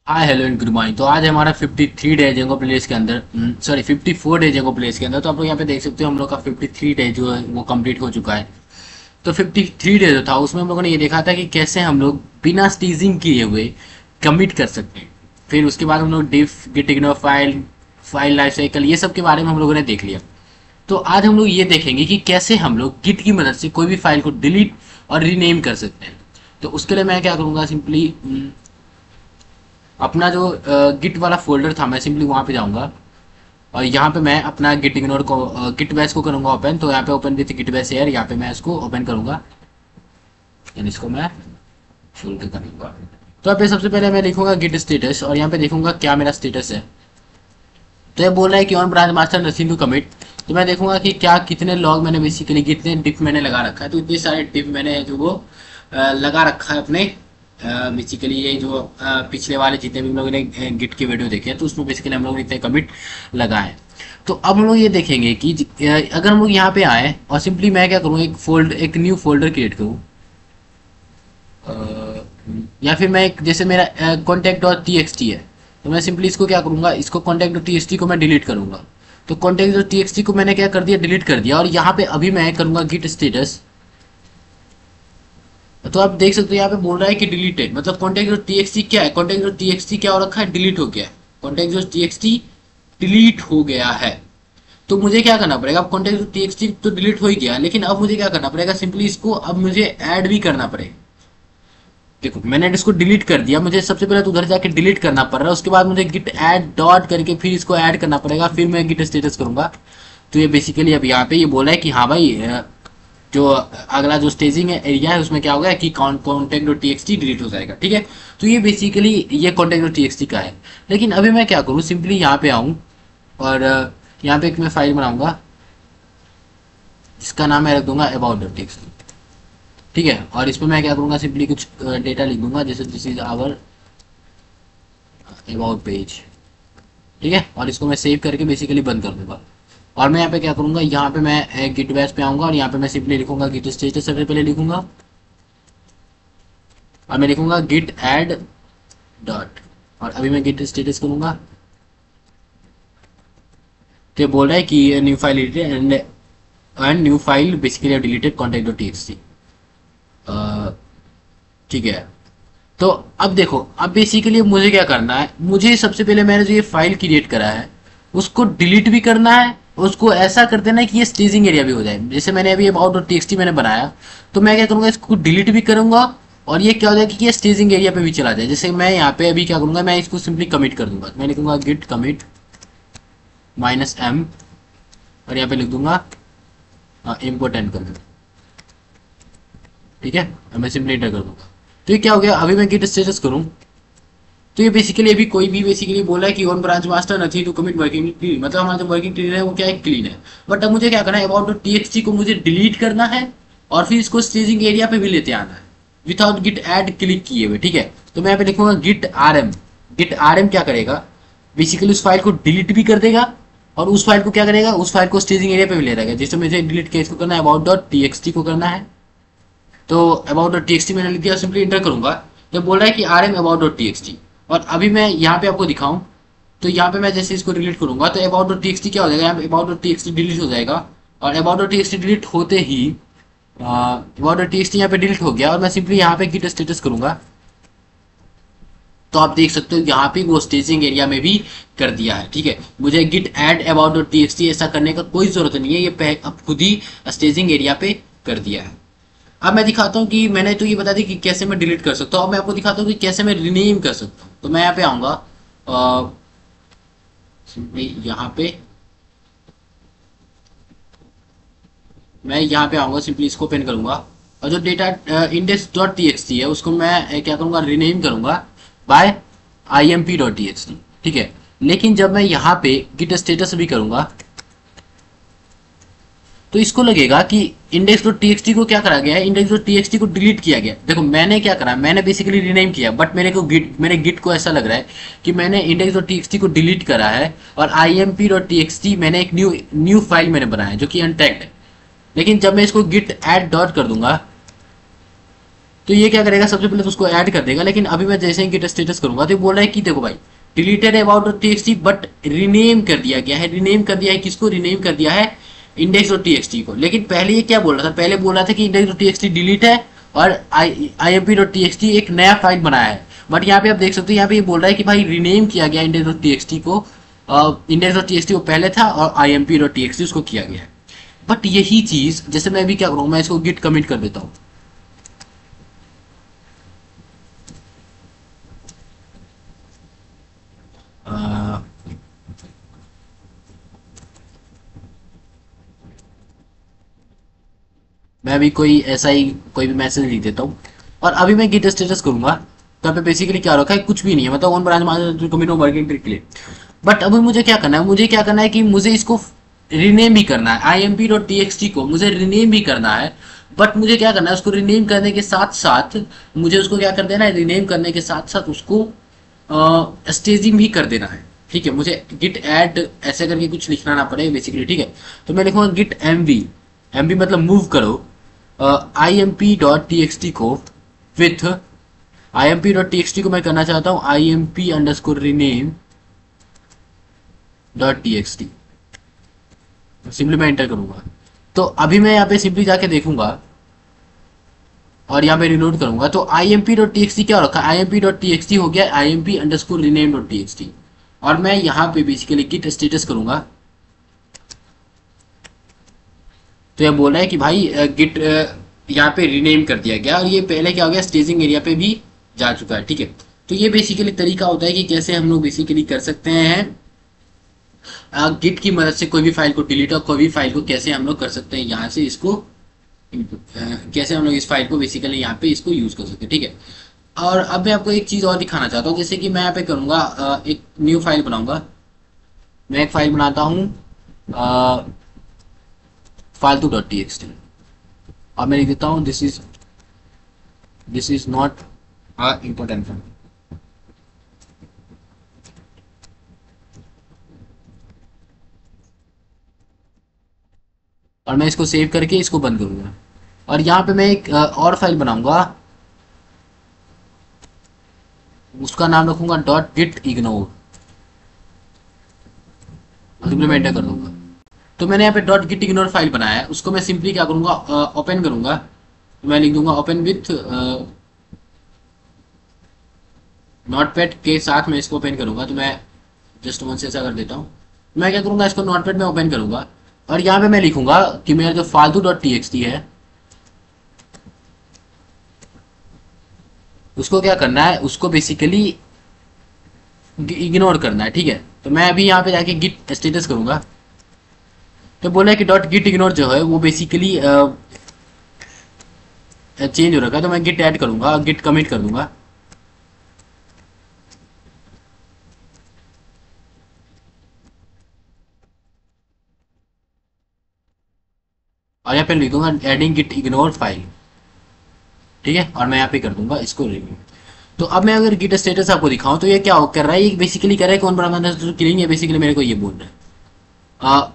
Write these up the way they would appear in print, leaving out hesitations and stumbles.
Hi hello and good morning. तो आज हमारा 53 डे जेंगो प्लेस के अंदर 54 डे जेंगो प्लेस के अंदर। तो आप लोग यहाँ पे देख सकते हो हम लोग का 53 डे जो है वो कंप्लीट हो चुका है। तो 53 डे जो था उसमें हम लोगों ने ये देखा था कि कैसे हम लोग बिना स्टीजिंग किए हुए कमिट कर सकते हैं। फिर उसके बाद हम लोग diff git ignore file file life cycle ये सब के बारे में हम लोगों ने देख लिया। तो आज हम लोग ये देखेंगे कि कैसे हम लोग गिट की मदद से कोई भी फाइल को डिलीट और रीनेम कर सकते हैं। तो उसके लिए मैं क्या करूँगा, सिंपली अपना जो गिट वाला फोल्डर था मैं सिंपली वहां पे जाऊंगा और यहाँ पे मैं अपना गिट इग्नोर को गिट बैच को करूंगा ओपन। तो यहाँ पे open with git bash here, यहाँ पे मैं इसको ओपन करूंगा यानी इसको मैं खोल के करूंगा। तो यहाँ पे सबसे पहले मैं लिखूंगा गिट स्टेटस और यहाँ पे देखूंगा क्या मेरा स्टेटस है। तो ये बोल रहा है कि on branch master nothing to commit. तो मैं देखूंगा कि क्या कितने लॉग मैंने बेसिकली कितने डिप मैंने लगा रखा है। तो इतने सारे डिप मैंने जो वो लगा रखा है अपने बेसिकली ये जो पिछले वाले जितने भी हम लोगों ने गिट के वीडियो देखे हैं तो उसमें बेसिकली हम लोग ने इतने कमिट लगाए। तो अब हम लोग ये देखेंगे कि अगर हम लोग यहाँ पे आए और सिंपली मैं क्या करूँ, एक न्यू फोल्डर क्रिएट करूँ या फिर मैं एक जैसे मेरा contact dot T X T है तो मैं सिंपली इसको क्या करूँगा, इसको contact dot T X T को मैं डिलीट करूँगा। तो contact dot T X T को मैंने क्या कर दिया, डिलीट कर दिया। और यहाँ पे अभी मैं करूँगा गिट स्टेटस। तो आप देख सकते हो यहाँ पे बोल रहा है कि डिलीटेड, मतलब कॉन्टैक्ट डॉट टीएक्सटी क्या है, कॉन्टैक्ट डॉट टीएक्सटी क्या हो रखा है, डिलीट हो गया है। कॉन्टैक्ट डॉट टीएक्सटी डिलीट हो गया है। तो मुझे क्या करना पड़ेगा, अब कॉन्टैक्ट डॉट टीएक्सटी तो डिलीट हो ही गया, लेकिन अब मुझे क्या करना पड़ेगा, सिंपली इसको अब मुझे ऐड भी करना पड़ेगा। देखो मैंने इसको डिलीट कर दिया, मुझे सबसे पहले तो उधर जाके डिलीट करना पड़ रहा है, उसके बाद मुझे गिट ऐड डॉट करके फिर इसको ऐड करना पड़ेगा, फिर मैं गिट स्टेटस करूंगा। तो ये बेसिकली अब यहाँ पे ये बोला है कि हाँ भाई जो अगला जो स्टेजिंग है एरिया है उसमें क्या होगा कि कॉन्टेक्ट डॉट टी डिलीट हो जाएगा। ठीक है, तो ये बेसिकली ये कॉन्टेक्ट डॉट टी का है। लेकिन अभी मैं क्या करूँ, सिंपली यहाँ पे आऊँ और यहाँ पे एक मैं फाइल बनाऊंगा जिसका नाम मैं रख दूंगा अबाउट डॉट टी। ठीक है, और इसमें मैं क्या करूँगा, सिंपली कुछ डेटा लिख दूंगा जैसे this is our about page. ठीक है, और इसको मैं सेव करके बेसिकली बंद कर दूंगा। और मैं यहाँ पे क्या करूंगा, यहाँ पे मैं गिट बैच पे आऊंगा और यहाँ पे मैं सिंपली लिखूंगा गिट स्टेटस सबसे पहले लिखूंगा और मैं लिखूंगा गिट ऐड डॉट, और अभी मैं गिट स्टेटस करूंगा। तो ये बोल रहा है कि new file and new file basically deleted contact dot TXT. ठीक है, तो अब देखो, अब बेसिकली मुझे क्या करना है, मुझे सबसे पहले मैंने जो ये फाइल क्रिएट करा है उसको डिलीट भी करना है, उसको ऐसा कर देना है कि ये स्टेजिंग एरिया भी हो जाए। जैसे मैंने अभी अबाउट डॉट टीएक्सटी मैंने बनाया, तो मैं क्या करूंगा, इसको डिलीट भी करूंगा और ये क्या हो जाएगा कि ये स्टेजिंग एरिया पे भी चला जाए। जैसे मैं यहाँ पे अभी क्या करूंगा, मैं इसको सिंपली कमिट कर दूंगा। मैं लिखूंगा गिट कमिट -m और यहाँ पे लिख दूंगा इम्पोर्टेंट कर दूंगा। ठीक है, मैं सिंपली एंटर कर दूंगा। तो ये क्या हो गया, अभी मैं गिट स्टेटस करूँ तो ये बेसिकली अभी कोई भी बेसिकली बोला है कि on branch master nothing to commit working clean, मतलब हमारा जो वर्किंग क्लीन है वो क्या है, क्लीन है। बट अब मुझे क्या करना है, अबाउट डॉट टीएक्सटी को मुझे डिलीट करना है और फिर इसको स्टेजिंग एरिया पे भी लेते आना है विदाउट गिट ऐड क्लिक किए हुए। ठीक है, तो मैं यहाँ पे लिखूंगा गिट आरएम। गिट आरएम क्या करेगा, बेसिकली उस फाइल को डिलीट भी कर देगा और उस फाइल को क्या करेगा, उस फाइल को स्टेजिंग एरिया पे भी ले रहेगा। जैसे मुझे डिलीट किया इसको करना है, अबाउट डॉट टीएक्सटी को करना है। तो अबाउट डॉट टीएक्सटी मैंने लिख दिया, सिंपली इंटर करूंगा। तो बोल रहा है कि आरएम अबाउट डॉट टीएक्सटी। और अभी मैं यहाँ पे आपको दिखाऊं तो यहाँ पे मैं जैसे इसको डिलीट करूंगा तो अबाउट डॉट टीएक्सटी क्या हो जाएगा, यहाँ पे अबाउट डॉट टीएक्सटी डिलीट हो जाएगा। और अबाउट डॉट टीएक्सटी डिलीट होते ही अबाउट डॉट टीएक्सटी यहाँ पे डिलीट हो गया और मैं सिंपली यहाँ पे गिट स्टेटस करूंगा। तो आप देख सकते हो यहाँ पे वो स्टेजिंग एरिया में भी कर दिया है। ठीक है, मुझे git add about dot TXT ऐसा करने का कोई जरूरत नहीं है, ये अब खुद ही स्टेजिंग एरिया पे कर दिया है। अब मैं दिखाता हूँ कि मैंने तो ये बता दी कि कैसे मैं डिलीट कर सकता हूँ, अब मैं आपको दिखाता हूँ कि कैसे मैं रिनेम कर सकता हूँ। तो मैं यहाँ पे आऊंगा सिंपली यहाँ पे मैं यहाँ पे आऊंगा, सिंपली इसको ओपन करूंगा और जो डेटा इंडेक्स डॉट टी है उसको मैं क्या करूंगा, रिनेम करूंगा बाय imp.txt। ठीक है, लेकिन जब मैं यहाँ पे गिट स्टेटस भी करूंगा तो इसको लगेगा कि index.txt को क्या करा गया है, index.txt को डिलीट किया गया। देखो मैंने क्या करा, मैंने बेसिकली रीनेम किया, बट मेरे गिट को ऐसा लग रहा है कि मैंने index.txt को डिलीट करा है और imp.txt मैंने एक न्यू फाइल मैंने बनाया जो कि अनटैग्ड है। लेकिन जब मैं इसको गिट ऐड डॉट कर दूंगा तो ये क्या करेगा, सबसे पहले तो उसको ऐड कर देगा, लेकिन अभी मैं जैसे ही गिट स्टेटस करूंगा तो बोल रहा है कि देखो भाई deleted about dot TXT but rename कर दिया गया है। रीनेम कर दिया है किसको, रीनेम कर दिया है इंडेक्स डॉट टीएक्सटी को। लेकिन पहले ये क्या बोल रहा था, पहले बोल रहा था कि इंडेक्स डॉट टीएक्सटी डिलीट है और IMP डॉट टीएक्सटी एक नया फाइल बनाया है। बट यहाँ पे आप देख सकते हो, यहाँ पे ये बोल रहा है कि भाई रीनेम किया गया इंडेक्स डॉट टीएक्सटी को। इंडेक्स डॉट टीएक्सटी वो पहले था और IMP डॉट टीएक्सटी उसको किया गया है। बट यही चीज जैसे मैं अभी क्या करूँ, मैं इसको गिट कमिट कर देता हूँ। मैं अभी कोई ऐसा ही कोई भी मैसेज लिख देता हूँ और अभी मैं गिट स्टेटस करूंगा। तो यहाँ पे बेसिकली क्या रखा है, कुछ भी नहीं है, मतलब on branch master commit working trick के लिए। बट अभी मुझे क्या करना है, मुझे क्या करना है कि मुझे इसको रीनेम भी करना है। IMP.txt को मुझे रीनेम भी करना है। बट मुझे क्या करना है, उसको रीनेम करने के साथ साथ मुझे उसको क्या कर देना है, रीनेम करने के साथ साथ उसको स्टेजिंग भी कर देना है। ठीक है, मुझे गिट ऐड ऐसे करके कुछ लिखना ना पड़े बेसिकली। ठीक है, तो मैं लिखूंगा गिट MV मतलब मूव करो IMP.txt को विथ IMP.txt को मैं करना चाहता हूँ IMP_rename.txt। सिंपली मैं एंटर करूंगा। तो अभी मैं यहाँ पे सिंपली जाके देखूंगा और यहाँ पे रिलोड करूंगा तो IMP.txt क्या रखा, IMP.txt हो गया IMP_rename.txt। और मैं यहाँ पे बेसिकली गिट स्टेटस करूंगा तो यह बोल रहा है कि भाई गिट यहाँ पे रीनेम कर दिया गया और ये पहले क्या हो गया, स्टेजिंग एरिया पे भी जा चुका है। ठीक है, तो ये बेसिकली तरीका होता है कि कैसे हम लोग बेसिकली कर सकते हैं गिट की मदद से कोई भी फाइल को डिलीट और कोई भी फाइल को कैसे हम लोग कर सकते हैं यहाँ से इसको कैसे हम लोग इस फाइल को बेसिकली यहाँ पे इसको यूज कर सकते हैं। ठीक है, और अब मैं आपको एक चीज और दिखाना चाहता हूँ, जैसे कि मैं यहाँ पे करूंगा एक न्यू फाइल बनाऊंगा। मैं एक फाइल बनाता हूँ फालतू.txt और मैं लिख देता हूँ this is not a important file. और मैं इसको सेव करके इसको बंद करूंगा और यहाँ पे मैं एक और फाइल बनाऊंगा, उसका नाम रखूंगा .gitignore। सिंपली कर दूंगा। तो मैंने यहाँ पे .gitignore फाइल बनाया है, उसको मैं सिंपली क्या करूंगा, ओपन करूंगा। तो मैं लिख दूंगा ओपन विथ नोटपैड के साथ मैं इसको ओपन करूंगा। तो मैं जस्ट वन से ऐसा कर देता हूँ। मैं क्या करूंगा, इसको नोटपैड में ओपन करूंगा और यहाँ पे मैं लिखूंगा कि मेरा जो फालतू.txt है उसको क्या करना है, उसको बेसिकली इग्नोर करना है। ठीक है, तो मैं अभी यहाँ पे जाके गिट स्टेटस करूंगा तो बोला है कि .gitignore जो है वो बेसिकली चेंज हो रखा है। तो मैं गिट ऐड करूंगा, गिट कमिट कर दूंगा। और यहाँ पे लिख दूंगा एडिंग गिट इग्नोर फाइल। ठीक है, और मैं यहाँ पे कर दूंगा इसको रिव्यू। तो अब मैं अगर गिट स्टेटस आपको दिखाऊं तो ये क्या कर रहा है, ये बेसिकली कर रहा है कौन बड़ा क्लीनिंग है, बेसिकली मेरे को ये बोल रहा है।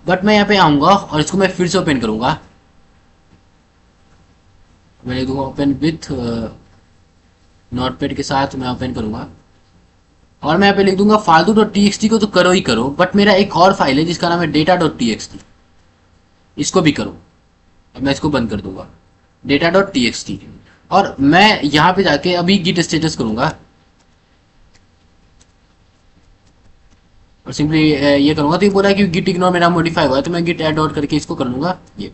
बट मैं यहाँ पे आऊंगा और इसको मैं फिर से ओपन करूंगा। मैं लिख दूंगा ओपन विथ नोटपैड के साथ मैं ओपन करूंगा और मैं यहाँ पे लिख दूंगा फालतू.txt को तो करो ही करो, बट मेरा एक और फाइल है जिसका नाम है data.txt, इसको भी करो। अब मैं इसको बंद कर दूंगा data.txt और मैं यहाँ पे जाके अभी गिट स्टेटस करूंगा और सिंपली ये करूंगा। तो ये बोला कि गिट इग्नोर मेरा मॉडिफाई हुआ है तो मैं गिट ऐड आउट करके इसको कर लूंगा ये,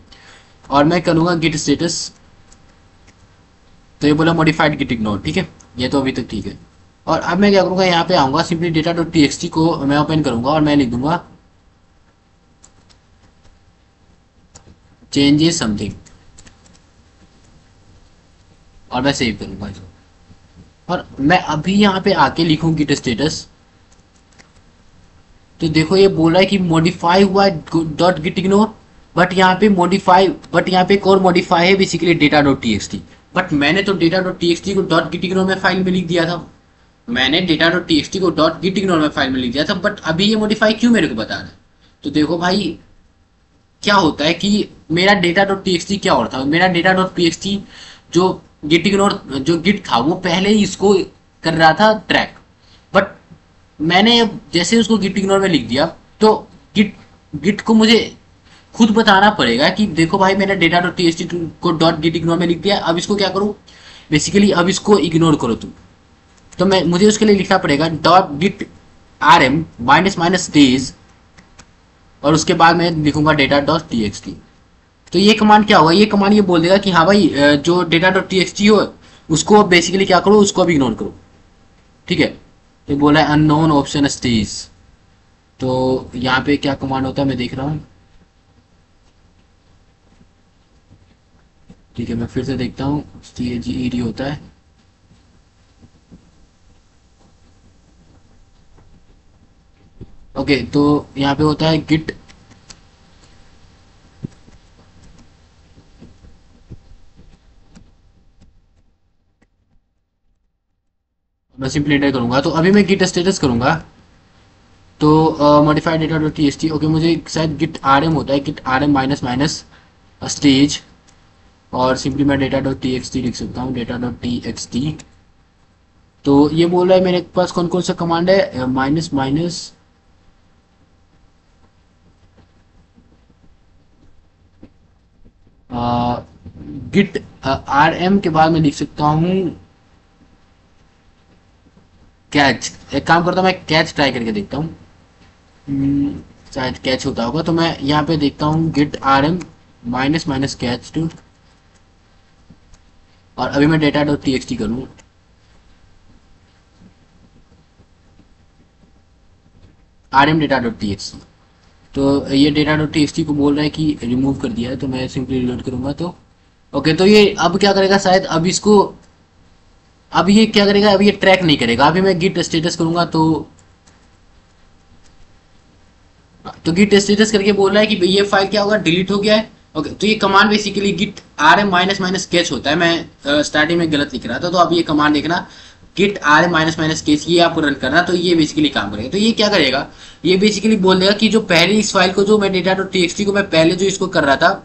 और मैं करूंगा गिट स्टेटस। तो ये बोला मॉडिफाइड गिट इग्नोर। ठीक है, ये तो अभी तक ठीक है। और अब मैं क्या करूंगा, यहाँ पे आऊंगा, सिंपली data.txt को मैं ओपन करूंगा और मैं लिख दूंगा चेंजेस समथिंग और मैं सेव करूंगा इसको। और मैं अभी यहाँ पे आके लिखूं गिट स्टेटस तो देखो ये बोल रहा है कि मॉडिफाई हुआ .gitignore, बट यहाँ पे एक और मॉडिफाई है बेसिकली data.txt। बट मैंने तो data.txt को .gitignore में फाइल में लिख दिया था, मैंने data.txt को .gitignore में फाइल में लिख दिया था, बट अभी ये मॉडिफाई क्यों मेरे को बता रहा है। तो देखो भाई क्या होता है कि मेरा data.txt क्या और था, मेरा data.txt जो गिट इग्नोर जो गिट था वो पहले ही इसको कर रहा था ट्रैक, बट मैंने जैसे उसको गिट इग्नोर में लिख दिया तो गिट गिट को मुझे खुद बताना पड़ेगा कि देखो भाई मैंने data dot T S T को डॉट गिट इग्नोर में लिख दिया, अब इसको क्या करूँ, बेसिकली अब इसको इग्नोर करो तुम। तो मैं मुझे उसके लिए लिखना पड़ेगा dot git R M minus minus days, और उसके बाद मैं लिखूंगा data dot T X T. तो ये कमांड क्या होगा, ये कमांड ये बोल देगा कि हाँ भाई जो data dot T X T हो उसको बेसिकली क्या करो, उसको भी इग्नोर करो। ठीक है, तो बोला है अननोन ऑप्शन स्टेज। तो यहाँ पे क्या कमांड होता है मैं देख रहा हूँ। ठीक है, मैं फिर से देखता हूँ, CAGED होता है। ओके, तो यहाँ पे होता है गिट मैं सिंपली एंटर करूंगा। तो अभी मैं गिट स्टेटस करूंगा, तो modified data dot T S T. Okay, मुझे शायद गिट आर एम होता है, git R M minus minus stage, और सिंपली मैं data dot T X T लिख सकता हूँ, data dot T X T. तो ये बोल रहा है मेरे पास कौन कौन सा कमांड है, minus minus git R M के बाद मैं लिख सकता हूँ कैच। एक काम करता हूँ, मैं कैच ट्राई करके देखता हूँ, शायद कैच होता होगा। तो मैं यहाँ पे देखता हूँ git R M minus minus cached, और अभी मैं data dot T X T करूँ। R M data dot T X T, तो ये data dot T X T को बोल रहा है कि रिमूव कर दिया है, तो मैं सिंपली रिलोड करूंगा। तो ओके, तो ये अब क्या करेगा, शायद अब इसको, अब ये क्या करेगा, अब ये ट्रैक नहीं करेगा। अभी मैं गिट स्टेटस करूंगा, तो गिट स्टेटस करके बोल रहा है कि ये फाइल क्या होगा, डिलीट हो गया है। ओके, तो ये command basically git R M minus minus cache होता है। मैं स्टार्टिंग में गलत लिख रहा था, तो अब ये कमांड देखना, git R M minus minus case, ये आपको रन करना। तो ये बेसिकली काम करेगा। तो ये क्या करेगा, ये बेसिकली बोल देगा कि जो पहले इस फाइल को, जो मैं data dot T X T को मैं पहले जो इसको कर रहा था,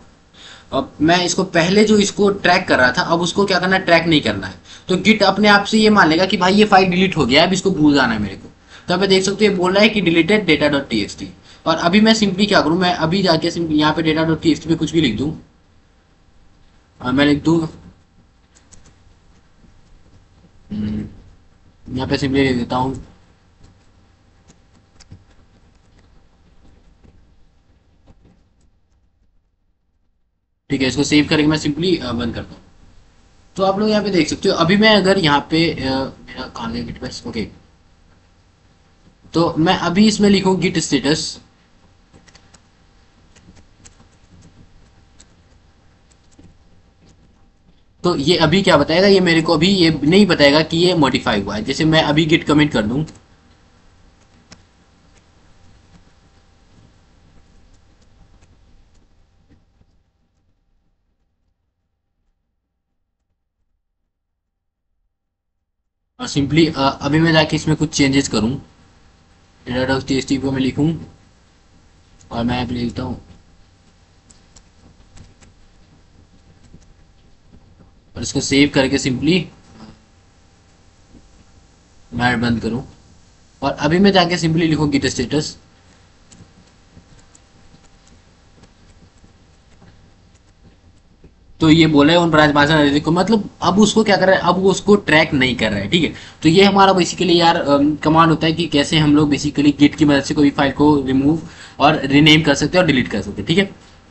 अब मैं इसको पहले जो इसको ट्रैक कर रहा था, अब उसको क्या करना है, ट्रैक नहीं करना है। तो गिट अपने आप से ये मान लेगा कि भाई ये फाइल डिलीट हो गया है, अब इसको भूल जाना है मेरे को। तो अब देख सकते हो ये बोल रहा है कि deleted data dot T X T. और अभी मैं सिंपली क्या करूँ, मैं अभी जाके सिंपली यहाँ पे data dot T X T पे कुछ भी लिख दूँ, और मैं लिख दूँ यहाँ पे सिंपली लिख देता हूँ ठीक है। इसको सेव करके मैं सिंपली बंद करता हूँ। तो आप लोग यहाँ पे देख सकते हो, अभी मैं अगर यहाँ पे मेरा कहाँ गया गिट बेस, ओके, तो मैं अभी इसमें लिखूँ गिट स्टेटस, तो ये अभी क्या बताएगा, ये मेरे को अभी ये नहीं बताएगा कि ये मॉडिफाई हुआ है। जैसे मैं अभी गिट कमिट कर दूं, और सिंपली अभी मैं जाके इसमें कुछ चेंजेस करूं, डेटा डॉट टीएक्सटी को मैं लिखूं, और मैं अभी लिखता हूं, और इसको सेव करके सिंपली मैं बंद करूं, और अभी मैं जाके सिंपली लिखूं गिट स्टेटस। तो ये बोला है उन ब्रांच मास्टर को, मतलब अब उसको क्या कर रहा है, अब वो उसको ट्रैक नहीं कर रहा है। ठीक है, तो ये हमारा बेसिकली यार कमांड होता है कि कैसे हम लोग बेसिकली गिट की मदद से कोई फाइल को रिमूव और रीनेम कर सकते हैं और डिलीट कर सकते हैं। ठीक है,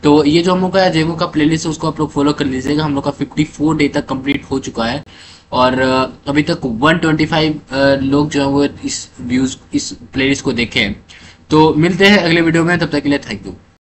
तो ये जो हम लोग का जेगो का प्लेलिस्ट है उसको आप लोग फॉलो कर लीजिएगा। हम लोग का 54 डे तक कंप्लीट हो चुका है, और अभी तक 125 लोग जो है वो इस व्यूज इस प्लेलिस्ट को देखे हैं। तो मिलते हैं अगले वीडियो में, तब तक के लिए थैंक यू।